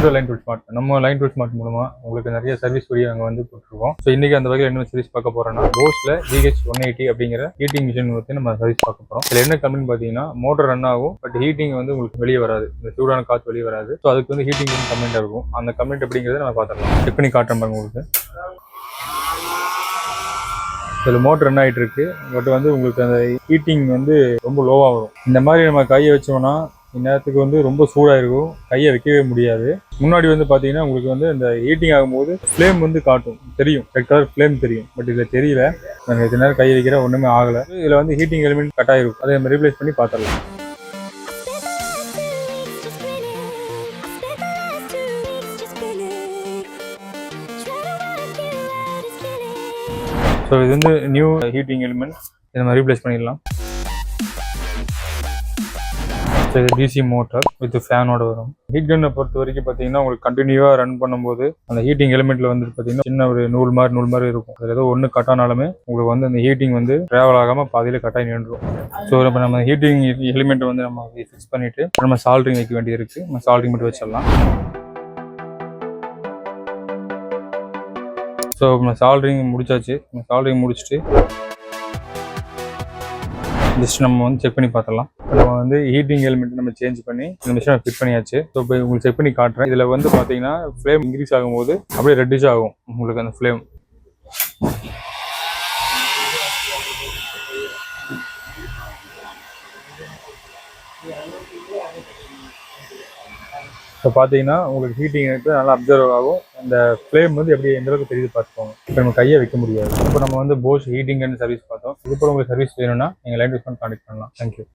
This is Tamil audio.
To line tool smart. நம்ம லைன் டூல் ஸ்மார்ட் மூலமா உங்களுக்கு நிறைய சர்வீஸ் வீடியோ அங்கே வந்து போட்டுருக்கோம். ஸோ இன்னைக்கு அந்த வகையில் என்ன சர்வீஸ் பார்க்க போறோம்னா போஸ்ல GH180 அப்படிங்கிற ஹீட்டிங் மிஷின் பற்றி நம்ம சர்வீஸ் பார்க்க போறோம். இதில் என்ன கம்மின்னு பார்த்தீங்கன்னா மோட்டர் ரன் ஆகும், பட் ஹீட்டிங் வந்து உங்களுக்கு வெளியே வராது, இந்த சூடான காற்று வெளியே வராது. ஸோ அதுக்கு வந்து ஹீட்டிங் கம்ப்ளைண்ட் இருக்கும். அந்த கம்ப்ளைண்ட் அப்படிங்கிறத நம்ம பார்த்துக்கலாம். செக் பண்ணி காட்டுறேன் பாருங்க உங்களுக்கு. இதில் மோட்டர் ரன் ஆகிட்டு இருக்கு, பட் வந்து உங்களுக்கு அந்த ஹீட்டிங் வந்து ரொம்ப லோவாக வரும். இந்த மாதிரி நம்ம கையை வச்சோம்னா இந்நேரத்துக்கு வந்து ரொம்ப சூடாக இருக்கும், கையை வைக்கவே முடியாது. முன்னாடி வந்து பார்த்தீங்கன்னா உங்களுக்கு வந்து இந்த ஹீட்டிங் ஆகும்போது ஃப்ளேம் வந்து காட்டும், தெரியும், ரெட் கலர் ஃப்ளேம் தெரியும். பட் இதில் தெரியல. நாங்கள் இத்தனை நேரம் கையை வைக்கிற ஒன்றுமே ஆகலை. இதில் வந்து ஹீட்டிங் எலிமெண்ட் கட் ஆகிருக்கும், அதை நம்ம ரீப்ளேஸ் பண்ணி பார்த்துடலாம். ஸோ இது வந்து நியூ ஹீட்டிங் எலிமெண்ட், இதை நம்ம ரீப்ளேஸ் பண்ணிடலாம். ஸோ இது டிசி மோட்டர் வித் ஃபேனோட வரும். ஹீட் கன்னை பொறுத்த வரைக்கும் பார்த்தீங்கன்னா உங்களுக்கு கண்டினியூவாக ரன் பண்ணும்போது அந்த ஹீட்டிங் எலிமெண்ட்டில் வந்து பார்த்தீங்கன்னா சின்ன ஒரு நூல் மாதிரி இருக்கும். அதில் ஏதோ ஒன்று கட் ஆனாலுமே உங்களுக்கு வந்து அந்த ஹீட்டிங் வந்து ட்ராவல் ஆகாமல் பாதியில் கட்டாகி நின்றுடும். ஸோ இப்போ நம்ம ஹீட்டிங் எலிமெண்ட்டை வந்து நம்ம ஃபிக்ஸ் பண்ணிவிட்டு நம்ம சால்ட்ரிங் வைக்க வேண்டியது இருக்குது. நம்ம சால்ட்ரிங் மட்டும் வச்சிடலாம். ஸோ நம்ம சால்ட்ரிங் முடிச்சாச்சு. சால்ட்ரிங் முடிச்சுட்டு ஜஸ்ட் நம்ம வந்து செக் பண்ணி பார்த்துடலாம். நம்ம வந்து ஹீட்டிங் எலிமெண்ட் நம்ம சேஞ்ச் பண்ணி இந்த மிஷினை ஃபிட் பண்ணியாச்சு. ஸோ இப்போ உங்களுக்கு செக் பண்ணி காட்டுறேன். இதில் வந்து பார்த்தீங்கன்னா ஃப்ளேம் இன்க்ரீஸ் ஆகும்போது அப்படியே ரெட்டிஷ் ஆகும் உங்களுக்கு அந்த ஃப்ளேம். இப்போ பார்த்தீங்கன்னா உங்களுக்கு ஹீட்டிங் நல்லா அப்சர்வ் ஆகும். அந்த ஃப்ளேம் வந்து எப்படி எந்த அளவுக்கு தெரியுது பார்த்துக்கோங்க. இப்போ நம்ம கையை வைக்க முடியாது. இப்போ நம்ம வந்து போஸ் ஹீட்டிங் சர்வீஸ் பார்த்தோம். இதுபோல் உங்களுக்கு சர்வீஸ் வேணும்னா நீங்கள் லைன் டூல் ஸ்மார்ட் கான்டெக்ட் பண்ணலாம். தேங்க்யூ.